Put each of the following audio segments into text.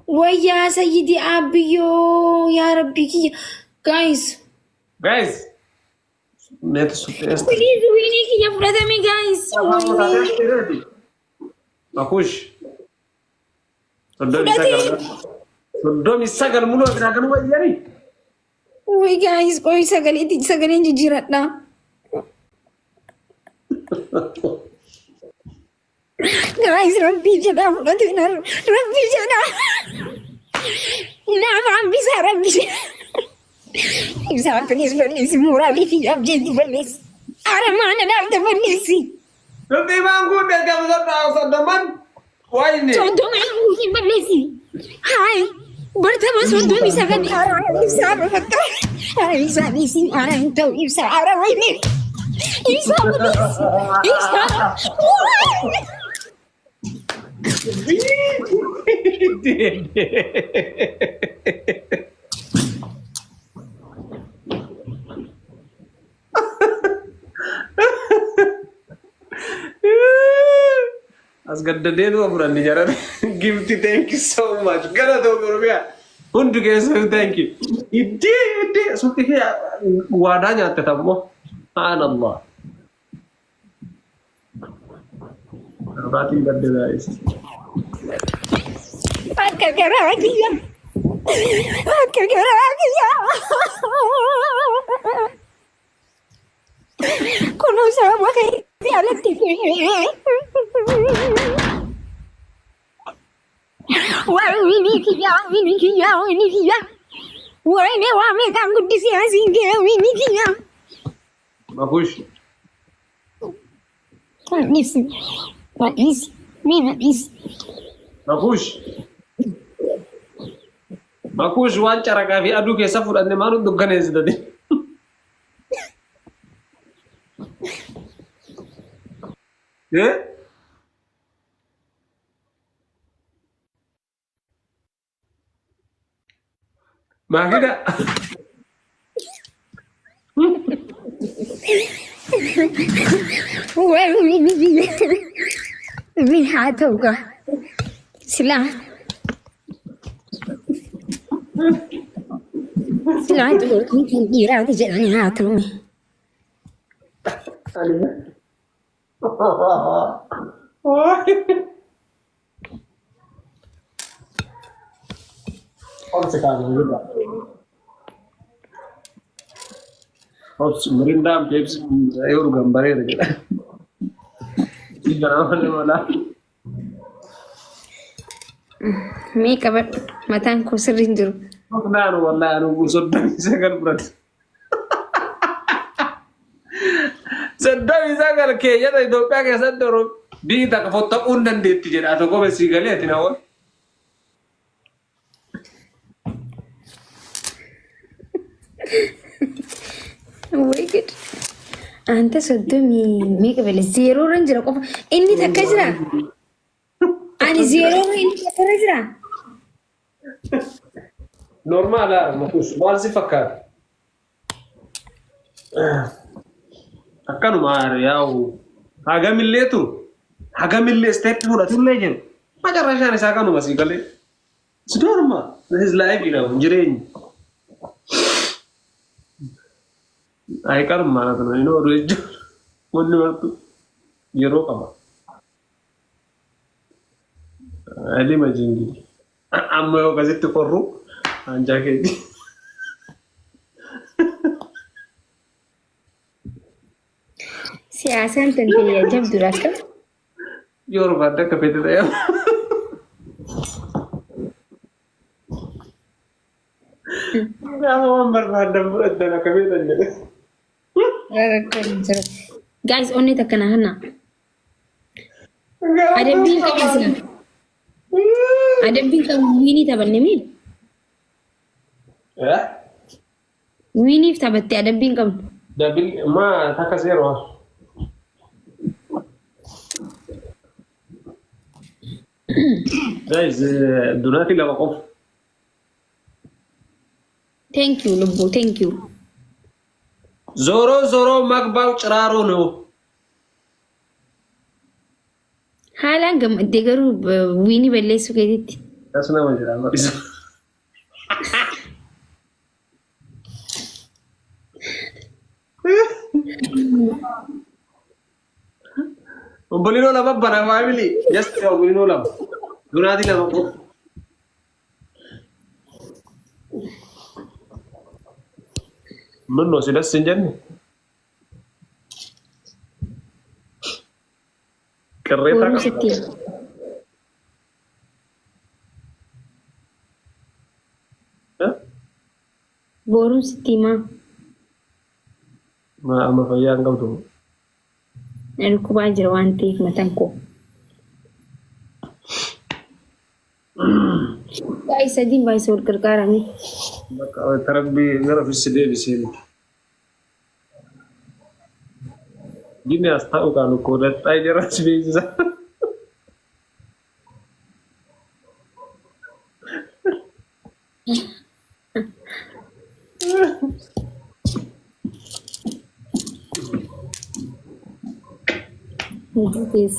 ويا سيدي أبيو يا ربي كي جايز نت سوبر بليز ويني كي يا فرادمي جايز ماكوش فرادي صدومي ساقل مولو بناقل وياني وي جايز كوي ساقلي ساقلين جيرتنا جايز ربي جدا فرادينا ربي جدا نعم عم بيسا ربي يسا بليز مورالي في أبجد بليز أنا ما أنا نعم بليزي ربي ما نقول لك صدمان ويني صدوم عن بليزي هاي برتما صدوم يساقني يسا فتح يسا بليزي أنا انتو يسا عربيني يسا بليز يسا asgadde do buran jaran gift thank you so much gala do gorbiya hundu guys thank you ide so ke wadanya tetamo subhanallah rati gadde guys Pakai lagi ya. Kono sama kayak tiada TV. Wah ini kia. Wah ini wah mereka gudi siasi dia ini kia. makush Isi. Mina isi. makush wancara gafi adu ke safur ande manu dugane zidade Mahida. Min hatoga. Sila tu mungkin kira tu jalan hatu. और सिखा दूंगा और Mirinda Pepsi और गंबारे रखेगा ये बनाने वाला मैं कब मतन को सरिंजर नानु वाला नानु गुसोद्दा मिसागल ब्रद सद्दा मिसागल के ये तो इधोपिया के सद्दा रो दी तक फोटो उन्नन देती जेरा तो को बेसी गले थी ना वो ويجد أنت صدمي ميك بل زيرو رنجر قف إني تكجرا أنا زيرو إني تكجرا نورمال ماكوش والزي فكر أكانو مار ياو حاجة من اللي ستيب هو تقول ما جرى شان ساكانو مسي قال لي سدور ما this life you know جرين I can't manage, you know, rich. One year to Euro. I imagine I'm a visit to Peru and jacket. Si hacen tendría jam durasta. You're about to capit there. I'm a capit. Guys, only the kanahana. I didn't think we need a banana. We need to have a dead bingham. The big ma Takasero. Guys, do not feel off. Thank you, Lubu, thank you. Zoro Magbau Chararo no. Halangam, Degaru, Winnie Veles get it. Asna majira marisa. Bolino lama bana family. Just bolino lama. Dunadi lama ko. Mun no sila sinjan. Kereta Borong kan. sitti. Hah? Borong sitti ma. Ma ama fayyan kau tu. Dhukkuba jira waan ta'eef mataan koo. Baay'ee sadiin baay'ee wal gargaarame. Maka tarabbi gara fiside bisini. Gini astau kan ko da tai jara sibisa.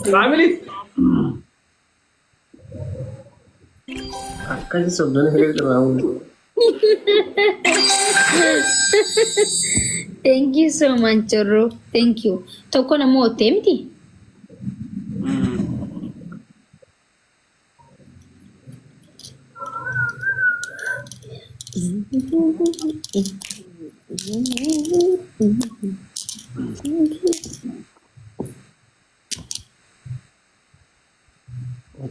Family. Akan sebenarnya kayak terlalu. Thank you so much, Chorro. Thank you. Tokko namoo temti.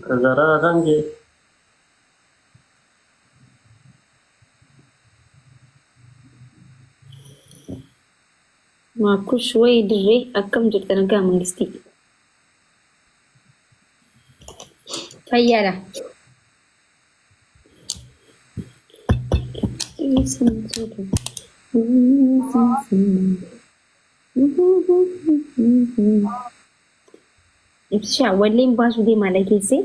Gara kan ke. Maaku shway dirree akkam jirta nagaa mangistii. Fayyaadha. Ibshaa walleen baasuu deemaa lageesse.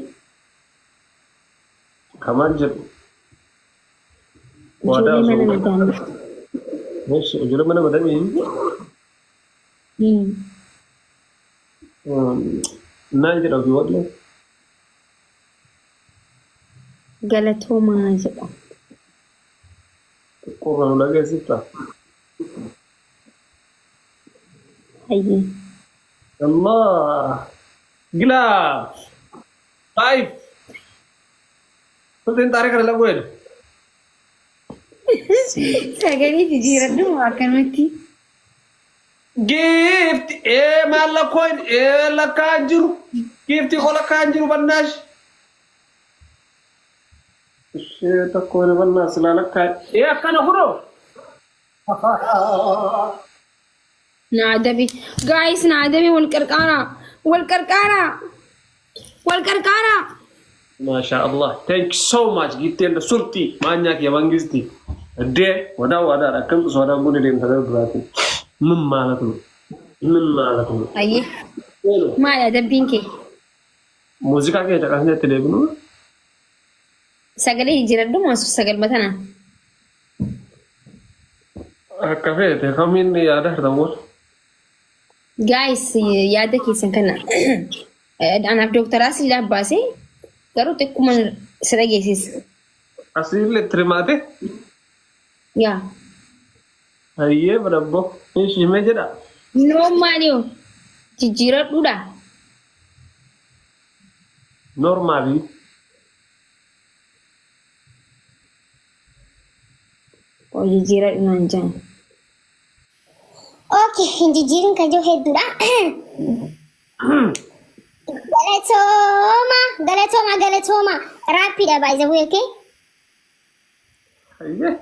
Kaman jiru. Ijoollee mana nagaanii. Meeshaa ijoollee mana madamii. Naan jedha ofii wallee. Galatoomaa jedha. Qurraan dhageessifta. Hayyee. Allah. Gila. Taif. Kunti tarik kana lagu itu. Sagalee jijjiiradhu akkanatti. Gift maalla coin lakkaan jiru. Gifti ko lakkaan jiru bannash. Ishee tokko ni bannaas la lakkaan. Akkana kudho. Naadabi. Guys, naadabi wal qarqara. Wal qarqara. Wal qarqara. Masha Allah. Thank you so much. Gifti enda surti. Manyak ya mangisti. Ade wada akam soda gune dem sadar berarti. Min malatu. Ayyee. Maal adabbiin kee? Muuziqaa kee caqasnee itti deebinu. Sagalee jijjiiradhu maasu sagalma tana. Akka feete kamiin yaada hir'amuun. Guys, yaada keessan kana. Anaaf dooktaraa si laabbaasee garuu xiqquma si dhageessisa. Asiillee tirimaate. Yaa. Hayyee badabbo. Ishimee jedha. Normaaliyo. Jijjiiradhuudha. Normaali. Oo jijjiiradhu naan jaan. Oke, jijjiiruun kan jiru hedduudha. Galatooma. Raappiidha baay'ee bu'ee kee. Hayyee.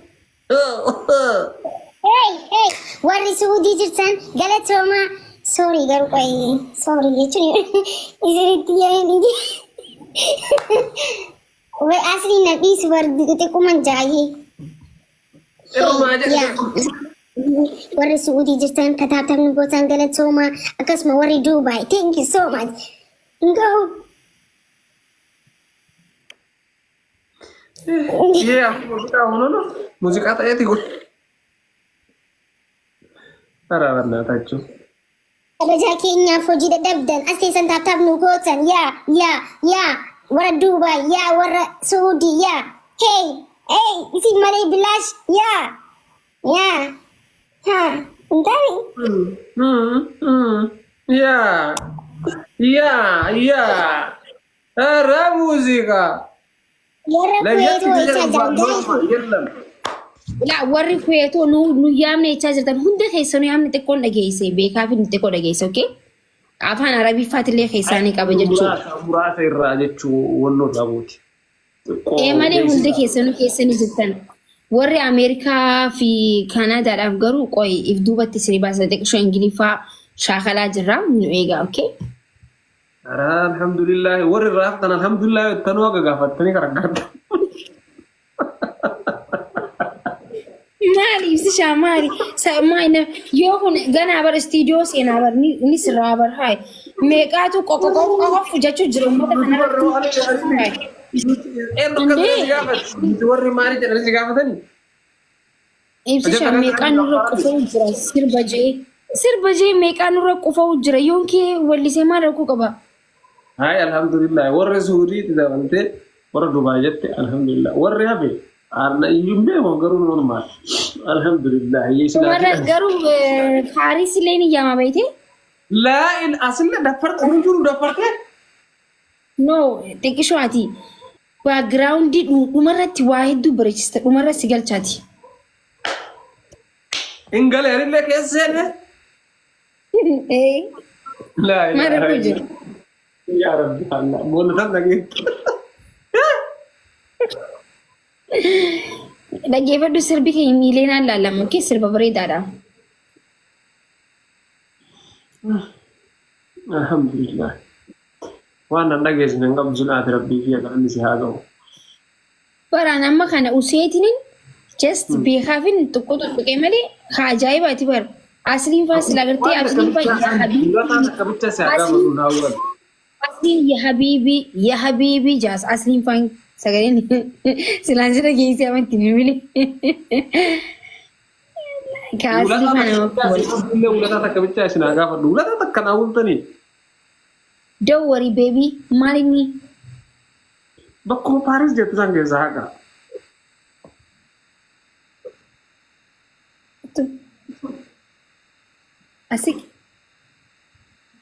Hey, warri Suudii jirtan galatooma. Sorry garuu sorry jechuun isinitti yaa'anii. Wai asli na dhiisu warri xixiqquma jaayee. Warri Suudii jirtan kataabtamni gootan galatooma akkasuma warri Duubaay. Thank you so much. Go. Iya, musika tak etik kok. Para warna tacu. Kabajaa keenyaaf hojii dadhabdan as keessan taaptaaf nu gootan yaa ورا دبي يا ورا سعودي يا هي اسم مالي بلاش يا ها انتبه يا يا أرى موسيقى ورا لا كويتو يلا لا warri kuyeetoo nu yaamne jechaa jirtan hunda keessanuu yaamne xiqqoon dhageesse beekaa fi xiqqoo dhageesse okay afaan arabiffaatillee keessaanii qaba jechuudha. Muraasa irraa jechuu wannoo dhabuuti. Malee hundi keessanii jirtan warri Ameerikaa fi Kaanaadaadhaaf garuu qoy if duubatti siree baasa xiqqoo Ingiliffaa shaakalaa jirra nu eegaa okay. Alhamdulillah warri raaftan alhamdulillah tanuu akka gaafattanii gargaarta. Maali ibsishaa maali maayina yoo kun ganaa bar istiidiyoo seenaa bar ni sirraa bar haay meeqaatu qoqqoqqoqqoqqoqqo jechuu jiru uummata kanarratti warri maali jedhanii gaafatanii ibsishaa meeqaan nurra qufa'u jira sirba jee meeqaan nurra qufa'u jira yoonkee wallisee maal rakkoo qaba. Haay alhamdulillah warri suudiitti dabaltee warra Dubaay jette alhamdulillah warri hafe arna yumbe mo garu normal alhamdulillah warra garuu Faaris leen iyyaama beekte la in asli dafarte hunjuru dafarte no xiqqishoati background dhumarratti waa hedduu bareechista dhumarratti galchaati ingale rille keessene la mara kujir ya rabbi allah mo tan nagi dhaggeeffadhu sirbi kee miileenaan laalamu kee sirba bareedaadha. Alhamdulillah waan an dhageessine hin qabdu sulaati rabbii fi galanni si haa ga'u. Baraan amma kana useetiniin just beekaafin xiqqoo tokkoqee malee haa ajaa'ibaati bar asliin faa sila gartee asliin faa ya habiibii jaas asliin faa sagaleen silaan sira geessee amanti mimili kaasii kana ulata takka bicha isinaa gaafadhu ulata takka naa bultanii don't worry baby maalinni bakkuma Paaris jettu san keessaa haqa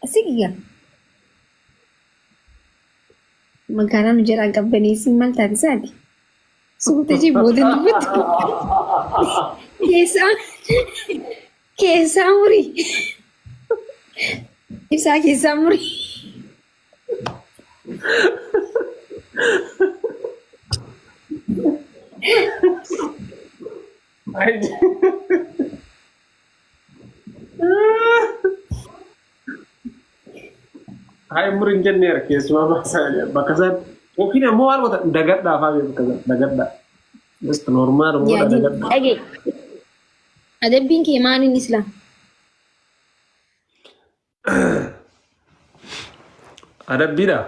asikiga magaalaa nu jalaa qabbaneessi maal taate isaati suuta jibboota dubbatu keessaa murii ibsaa keessaa murii Hai murin jenneera keessumaa bakka isaatti yookiin ammoo waan goota dagadhaa fa'aa bakka isaatti dagadhaa. Just normaal immoo dagadhaa. Dhagee adabbiin kee maaliin isla? Adabbiidha.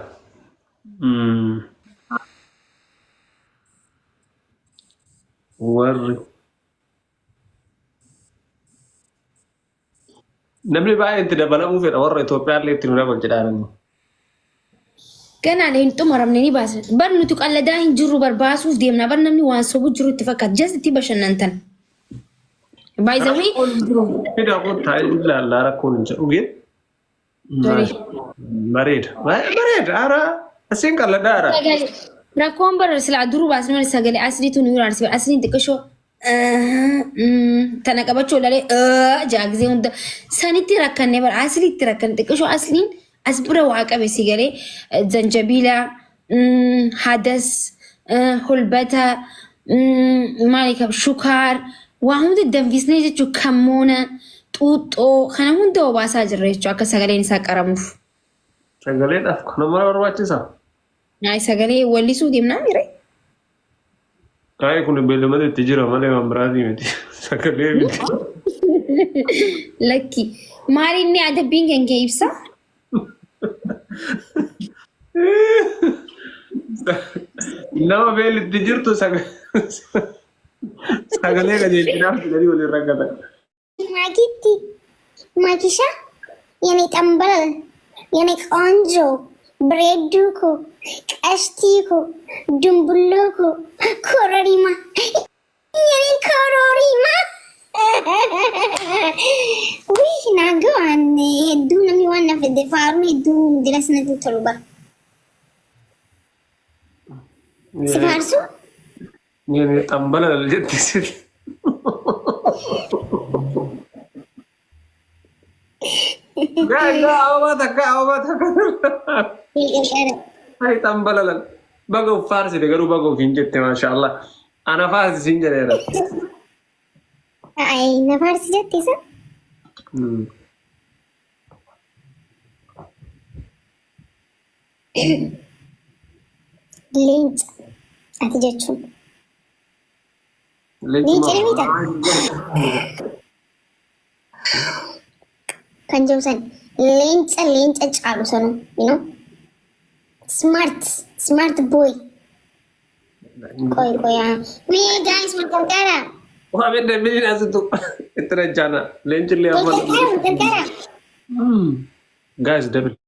Warri namni baay'ee itti dabalamuu fedha warra Itoophiyaa illee itti nu dabal jedhaani. Ganaa hin xumuramne ni baasan. Bar nuti qalladaa hin jirru barbaasuuf deemna. Bar namni waan sobu jiru itti fakkaata. Just itti bashannantan. By the way, fedha kun taa'ee ilaallaa rakkoon hin jedhu gee. Bareeda. Bareeda. Ara asiin qalladaa ara. Rakkoon bara silaa duruu baasnee sagalee asliitu nu yuraarsi. Asliin xiqqashoo tana qabachuu lalee jaagisee hunda sanitti rakkannee bara asliitti rakkanne xiqqashoo asliin as bira waa qabe si galee zanjabiila hadas hulbata maali qaba shukaar waa hundi danfisnee jechuun kammoona xuuxxoo kana hunda obaasaa jirra jechuun akka sagaleen isaa qaramuuf. Sagaleedhaaf kana mara barbaachisaa? Sagalee wallisuu deemnaa mire. Kaayee kun beellamada itti jira malee waan biraatii miti. Sagalee miti. Lakki maali inni adabbiin kan kee ibsa? Nama beelli itti jirtu sagalee qajeelchinaaf jedhanii waliin rakkatan. Maakisha, yani xambal, yani qoonjoo, bareedduu koo, qashtii koo, dumbulloo koo, kororimaa. Yeni kororimaa. Wii nagaan hedduu namni waan na fedhe faaruun hedduu diras natti tolu bara. Si faarsu? Ini tambal jetti siti. Gak apa tak. Hai tambalalan. Bago farsi de garu bago finjette mashallah. Ana farsi sinjere. Ay, na farsi jetti sa? Leenca ati jechuun. Leenca ni mita? Kan jausan leenca caalu sanu, you know? Smart boy. Koi ya. Me guys, makan kara. Wah, beda beda itu. Itu rencana. Lencur lihat apa? Makan kara. Guys, double.